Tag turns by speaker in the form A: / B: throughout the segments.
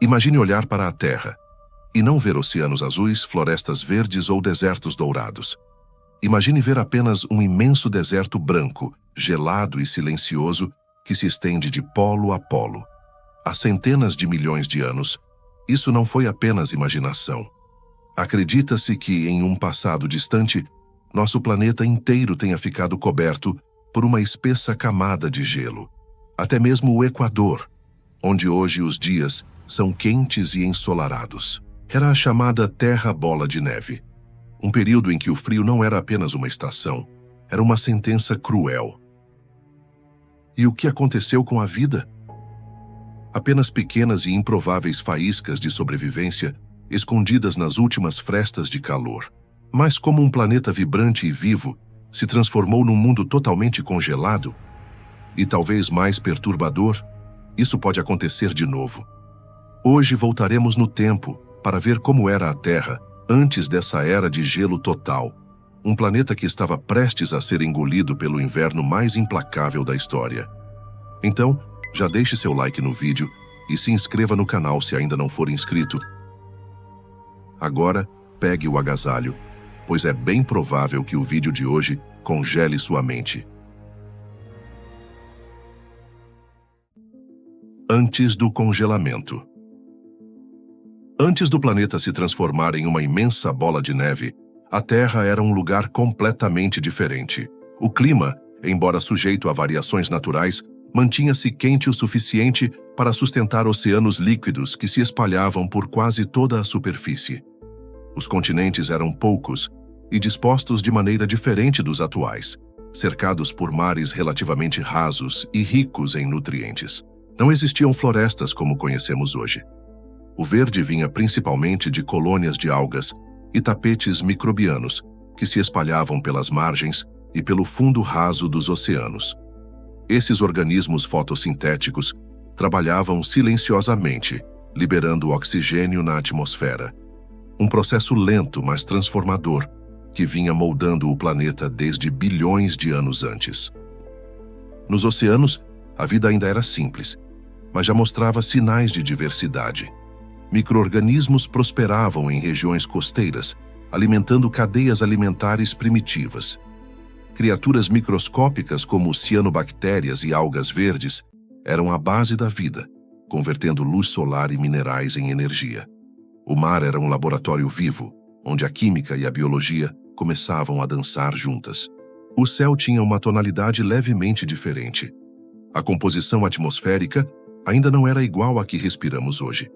A: Imagine olhar para a Terra e não ver oceanos azuis, florestas verdes ou desertos dourados. Imagine ver apenas um imenso deserto branco, gelado e silencioso que se estende de polo a polo. Há centenas de milhões de anos, isso não foi apenas imaginação. Acredita-se que, em um passado distante, nosso planeta inteiro tenha ficado coberto por uma espessa camada de gelo. Até mesmo o Equador, onde hoje os dias são quentes e ensolarados, era a chamada Terra Bola de Neve. Um período em que o frio não era apenas uma estação, era uma sentença cruel. E o que aconteceu com a vida? Apenas pequenas e improváveis faíscas de sobrevivência escondidas nas últimas frestas de calor. Mas como um planeta vibrante e vivo se transformou num mundo totalmente congelado, e talvez mais perturbador, isso pode acontecer de novo. Hoje voltaremos no tempo para ver como era a Terra antes dessa era de gelo total, um planeta que estava prestes a ser engolido pelo inverno mais implacável da história. Então, já deixe seu like no vídeo e se inscreva no canal se ainda não for inscrito. Agora, pegue o agasalho, pois é bem provável que o vídeo de hoje congele sua mente. Antes do congelamento. Antes do planeta se transformar em uma imensa bola de neve, a Terra era um lugar completamente diferente. O clima, embora sujeito a variações naturais, mantinha-se quente o suficiente para sustentar oceanos líquidos que se espalhavam por quase toda a superfície. Os continentes eram poucos e dispostos de maneira diferente dos atuais, cercados por mares relativamente rasos e ricos em nutrientes. Não existiam florestas como conhecemos hoje. O verde vinha principalmente de colônias de algas e tapetes microbianos que se espalhavam pelas margens e pelo fundo raso dos oceanos. Esses organismos fotossintéticos trabalhavam silenciosamente, liberando oxigênio na atmosfera. Um processo lento, mas transformador, que vinha moldando o planeta desde bilhões de anos antes. Nos oceanos, a vida ainda era simples, mas já mostrava sinais de diversidade. Micro-organismos prosperavam em regiões costeiras, alimentando cadeias alimentares primitivas. Criaturas microscópicas como cianobactérias e algas verdes eram a base da vida, convertendo luz solar e minerais em energia. O mar era um laboratório vivo, onde a química e a biologia começavam a dançar juntas. O céu tinha uma tonalidade levemente diferente. A composição atmosférica ainda não era igual à que respiramos hoje.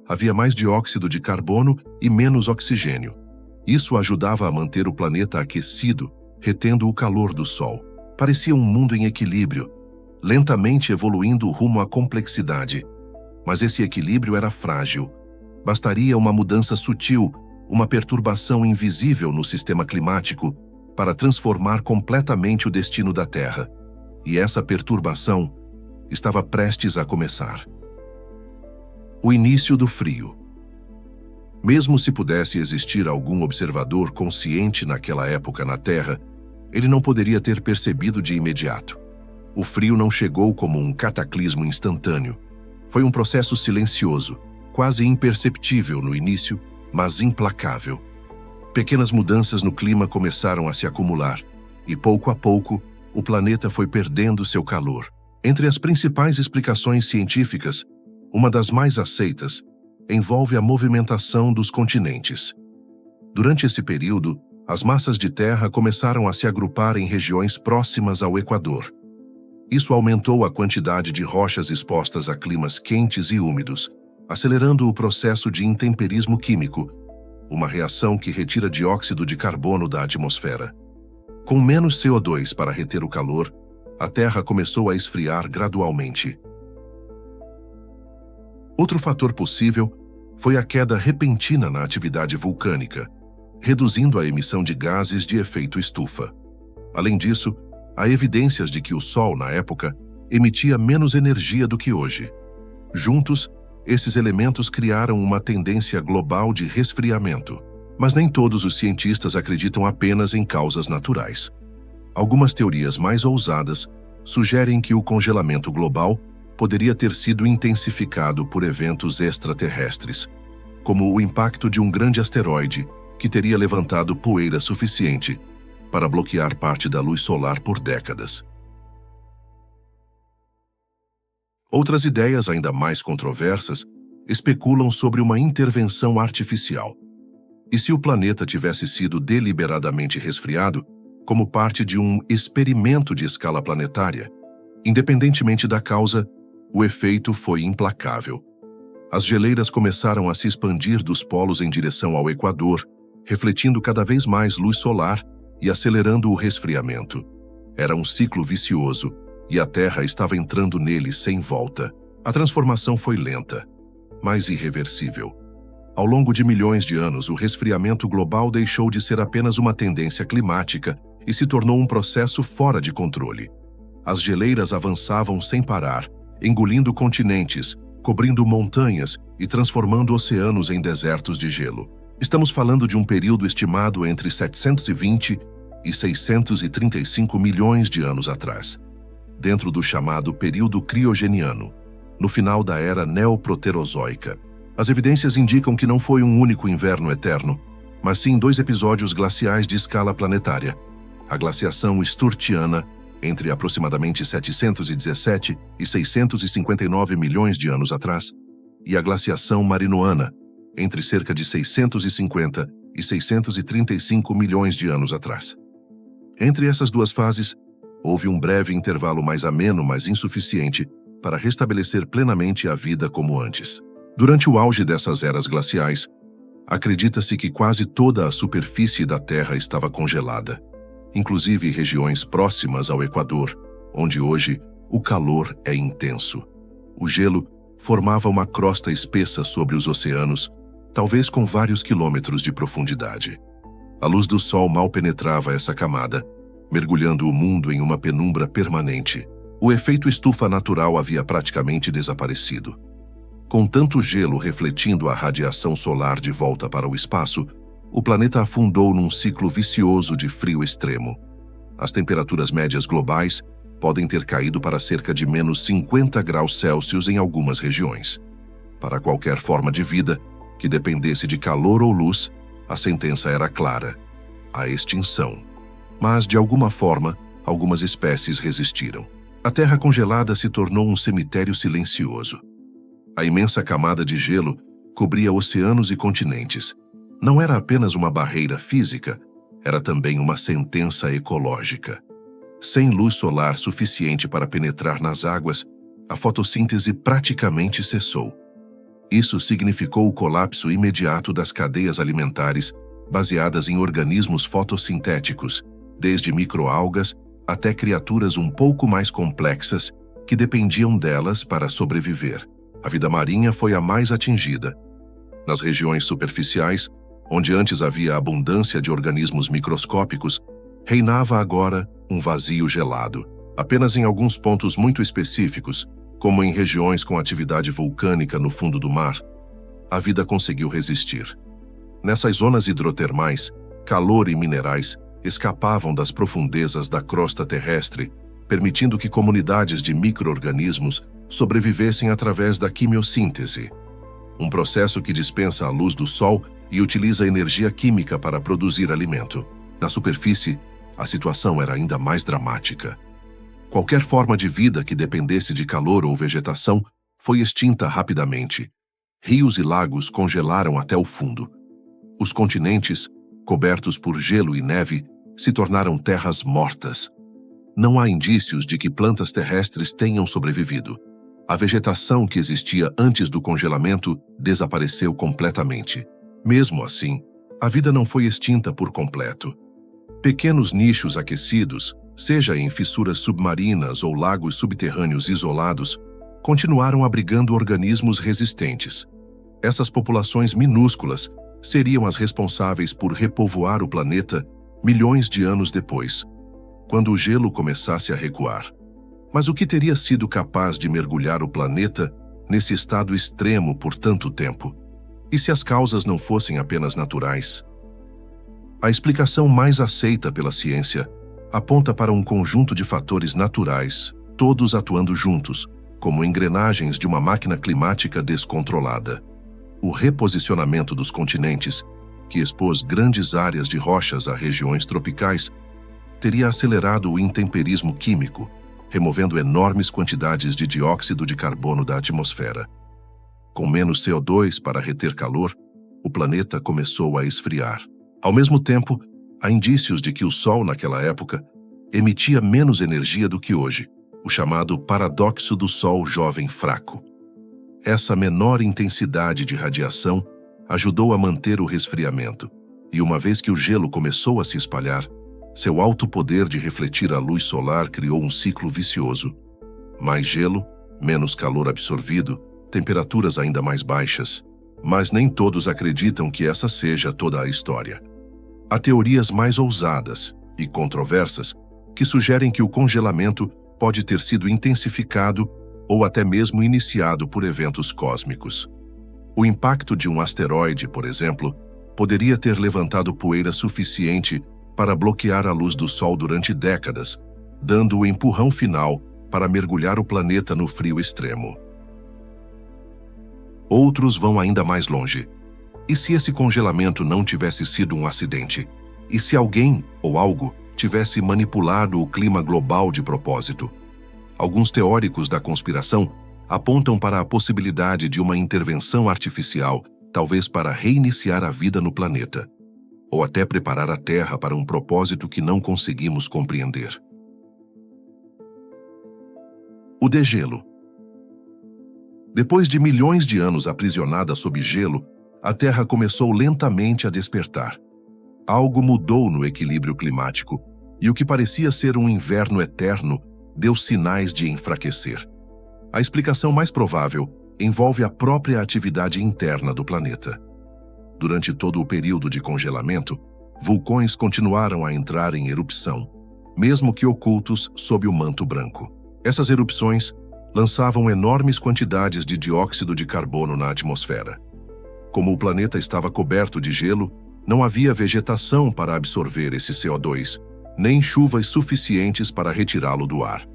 A: Havia mais dióxido de carbono e menos oxigênio. Isso ajudava a manter o planeta aquecido, retendo o calor do Sol. Parecia um mundo em equilíbrio, lentamente evoluindo rumo à complexidade. Mas esse equilíbrio era frágil. Bastaria uma mudança sutil, uma perturbação invisível no sistema climático, para transformar completamente o destino da Terra. E essa perturbação estava prestes a começar. O início do frio. Mesmo se pudesse existir algum observador consciente naquela época na Terra, ele não poderia ter percebido de imediato. O frio não chegou como um cataclismo instantâneo. Foi um processo silencioso, quase imperceptível no início, mas implacável. Pequenas mudanças no clima começaram a se acumular, e pouco a pouco, o planeta foi perdendo seu calor. Entre as principais explicações científicas, uma das mais aceitas, envolve a movimentação dos continentes. Durante esse período, as massas de terra começaram a se agrupar em regiões próximas ao Equador. Isso aumentou a quantidade de rochas expostas a climas quentes e úmidos, acelerando o processo de intemperismo químico, uma reação que retira dióxido de carbono da atmosfera. Com menos CO2 para reter o calor, a Terra começou a esfriar gradualmente. Outro fator possível foi a queda repentina na atividade vulcânica, reduzindo a emissão de gases de efeito estufa. Além disso, há evidências de que o Sol, na época, emitia menos energia do que hoje. Juntos, esses elementos criaram uma tendência global de resfriamento, mas nem todos os cientistas acreditam apenas em causas naturais. Algumas teorias mais ousadas sugerem que o congelamento global poderia ter sido intensificado por eventos extraterrestres, como o impacto de um grande asteroide que teria levantado poeira suficiente para bloquear parte da luz solar por décadas. Outras ideias ainda mais controversas especulam sobre uma intervenção artificial. E se o planeta tivesse sido deliberadamente resfriado, como parte de um experimento de escala planetária? Independentemente da causa, o efeito foi implacável. As geleiras começaram a se expandir dos polos em direção ao Equador, refletindo cada vez mais luz solar e acelerando o resfriamento. Era um ciclo vicioso, e a Terra estava entrando nele sem volta. A transformação foi lenta, mas irreversível. Ao longo de milhões de anos, o resfriamento global deixou de ser apenas uma tendência climática e se tornou um processo fora de controle. As geleiras avançavam sem parar, engolindo continentes, cobrindo montanhas e transformando oceanos em desertos de gelo. Estamos falando de um período estimado entre 720 e 635 milhões de anos atrás, dentro do chamado período criogeniano, no final da era neoproterozoica. As evidências indicam que não foi um único inverno eterno, mas sim 2 episódios glaciais de escala planetária: a glaciação Sturtiana, entre aproximadamente 717 e 659 milhões de anos atrás, e a glaciação Marinoana, entre cerca de 650 e 635 milhões de anos atrás. Entre essas 2 fases, houve um breve intervalo mais ameno, mas insuficiente para restabelecer plenamente a vida como antes. Durante o auge dessas eras glaciais, acredita-se que quase toda a superfície da Terra estava congelada, inclusive regiões próximas ao Equador, onde hoje o calor é intenso. O gelo formava uma crosta espessa sobre os oceanos, talvez com vários quilômetros de profundidade. A luz do sol mal penetrava essa camada, mergulhando o mundo em uma penumbra permanente. O efeito estufa natural havia praticamente desaparecido. Com tanto gelo refletindo a radiação solar de volta para o espaço, o planeta afundou num ciclo vicioso de frio extremo. As temperaturas médias globais podem ter caído para cerca de menos 50 graus Celsius em algumas regiões. Para qualquer forma de vida que dependesse de calor ou luz, a sentença era clara: a extinção. Mas, de alguma forma, algumas espécies resistiram. A Terra congelada se tornou um cemitério silencioso. A imensa camada de gelo cobria oceanos e continentes. Não era apenas uma barreira física, era também uma sentença ecológica. Sem luz solar suficiente para penetrar nas águas, a fotossíntese praticamente cessou. Isso significou o colapso imediato das cadeias alimentares baseadas em organismos fotossintéticos, desde microalgas até criaturas um pouco mais complexas que dependiam delas para sobreviver. A vida marinha foi a mais atingida. Nas regiões superficiais, onde antes havia abundância de organismos microscópicos, reinava agora um vazio gelado. Apenas em alguns pontos muito específicos, como em regiões com atividade vulcânica no fundo do mar, a vida conseguiu resistir. Nessas zonas hidrotermais, calor e minerais escapavam das profundezas da crosta terrestre, permitindo que comunidades de micro-organismos sobrevivessem através da quimiossíntese, um processo que dispensa a luz do sol e utiliza energia química para produzir alimento. Na superfície, a situação era ainda mais dramática. Qualquer forma de vida que dependesse de calor ou vegetação foi extinta rapidamente. Rios e lagos congelaram até o fundo. Os continentes, cobertos por gelo e neve, se tornaram terras mortas. Não há indícios de que plantas terrestres tenham sobrevivido. A vegetação que existia antes do congelamento desapareceu completamente. Mesmo assim, a vida não foi extinta por completo. Pequenos nichos aquecidos, seja em fissuras submarinas ou lagos subterrâneos isolados, continuaram abrigando organismos resistentes. Essas populações minúsculas seriam as responsáveis por repovoar o planeta milhões de anos depois, quando o gelo começasse a recuar. Mas o que teria sido capaz de mergulhar o planeta nesse estado extremo por tanto tempo? E se as causas não fossem apenas naturais? A explicação mais aceita pela ciência aponta para um conjunto de fatores naturais, todos atuando juntos, como engrenagens de uma máquina climática descontrolada. O reposicionamento dos continentes, que expôs grandes áreas de rochas a regiões tropicais, teria acelerado o intemperismo químico, removendo enormes quantidades de dióxido de carbono da atmosfera. Com menos CO2 para reter calor, o planeta começou a esfriar. Ao mesmo tempo, há indícios de que o Sol, naquela época, emitia menos energia do que hoje, o chamado paradoxo do Sol jovem fraco. Essa menor intensidade de radiação ajudou a manter o resfriamento, e uma vez que o gelo começou a se espalhar, seu alto poder de refletir a luz solar criou um ciclo vicioso. Mais gelo, menos calor absorvido, temperaturas ainda mais baixas. Mas nem todos acreditam que essa seja toda a história. Há teorias mais ousadas e controversas que sugerem que o congelamento pode ter sido intensificado ou até mesmo iniciado por eventos cósmicos. O impacto de um asteroide, por exemplo, poderia ter levantado poeira suficiente para bloquear a luz do Sol durante décadas, dando o empurrão final para mergulhar o planeta no frio extremo. Outros vão ainda mais longe. E se esse congelamento não tivesse sido um acidente? E se alguém ou algo tivesse manipulado o clima global de propósito? Alguns teóricos da conspiração apontam para a possibilidade de uma intervenção artificial, talvez para reiniciar a vida no planeta, ou até preparar a Terra para um propósito que não conseguimos compreender. O degelo. Depois de milhões de anos aprisionada sob gelo, a Terra começou lentamente a despertar. Algo mudou no equilíbrio climático, e o que parecia ser um inverno eterno deu sinais de enfraquecer. A explicação mais provável envolve a própria atividade interna do planeta. Durante todo o período de congelamento, vulcões continuaram a entrar em erupção, mesmo que ocultos sob o manto branco. Essas erupções lançavam enormes quantidades de dióxido de carbono na atmosfera. Como o planeta estava coberto de gelo, não havia vegetação para absorver esse CO2, nem chuvas suficientes para retirá-lo do ar.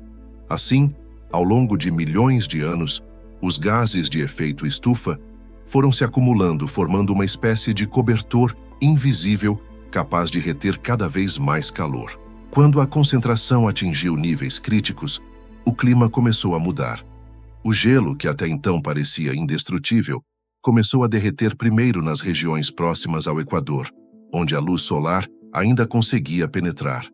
A: Assim, ao longo de milhões de anos, os gases de efeito estufa foram se acumulando, formando uma espécie de cobertor invisível capaz de reter cada vez mais calor. Quando a concentração atingiu níveis críticos, o clima começou a mudar. O gelo, que até então parecia indestrutível, começou a derreter primeiro nas regiões próximas ao Equador, onde a luz solar ainda conseguia penetrar.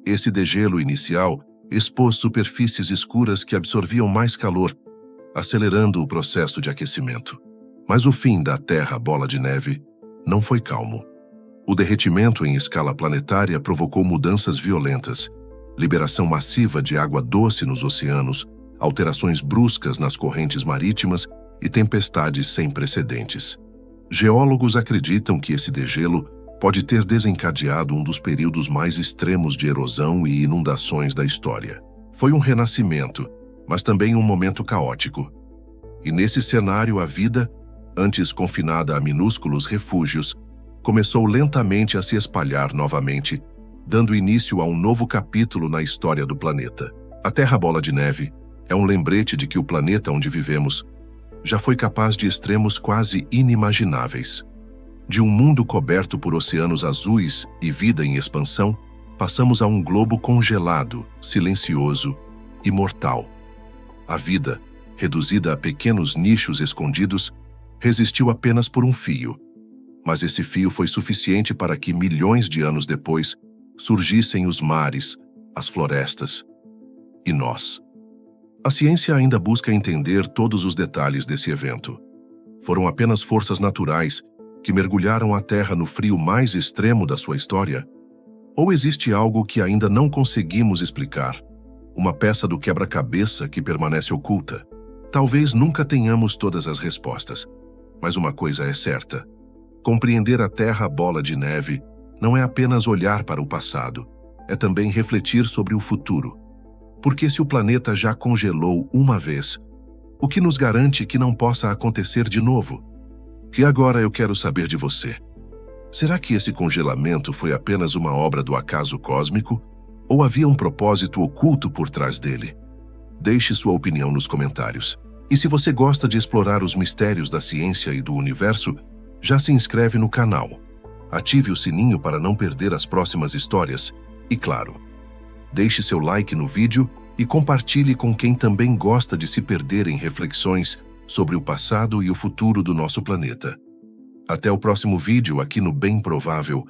A: Esse degelo inicial expôs superfícies escuras que absorviam mais calor, acelerando o processo de aquecimento. Mas o fim da Terra Bola de Neve não foi calmo. O derretimento em escala planetária provocou mudanças violentas, liberação massiva de água doce nos oceanos, alterações bruscas nas correntes marítimas e tempestades sem precedentes. Geólogos acreditam que esse degelo pode ter desencadeado um dos períodos mais extremos de erosão e inundações da história. Foi um renascimento, mas também um momento caótico. E nesse cenário a vida, antes confinada a minúsculos refúgios, começou lentamente a se espalhar novamente, dando início a um novo capítulo na história do planeta. A Terra Bola de Neve é um lembrete de que o planeta onde vivemos já foi capaz de extremos quase inimagináveis. De um mundo coberto por oceanos azuis e vida em expansão, passamos a um globo congelado, silencioso e mortal. A vida, reduzida a pequenos nichos escondidos, resistiu apenas por um fio. Mas esse fio foi suficiente para que, milhões de anos depois, surgissem os mares, as florestas e nós. A ciência ainda busca entender todos os detalhes desse evento. Foram apenas forças naturais que mergulharam a Terra no frio mais extremo da sua história? Ou existe algo que ainda não conseguimos explicar? Uma peça do quebra-cabeça que permanece oculta? Talvez nunca tenhamos todas as respostas, mas uma coisa é certa. Compreender a Terra Bola de Neve não é apenas olhar para o passado, é também refletir sobre o futuro. Porque se o planeta já congelou uma vez, o que nos garante que não possa acontecer de novo? E agora eu quero saber de você. Será que esse congelamento foi apenas uma obra do acaso cósmico? Ou havia um propósito oculto por trás dele? Deixe sua opinião nos comentários. E se você gosta de explorar os mistérios da ciência e do universo, já se inscreve no canal. Ative o sininho para não perder as próximas histórias. E claro, deixe seu like no vídeo e compartilhe com quem também gosta de se perder em reflexões sobre o passado e o futuro do nosso planeta. Até o próximo vídeo aqui no Bem Provável.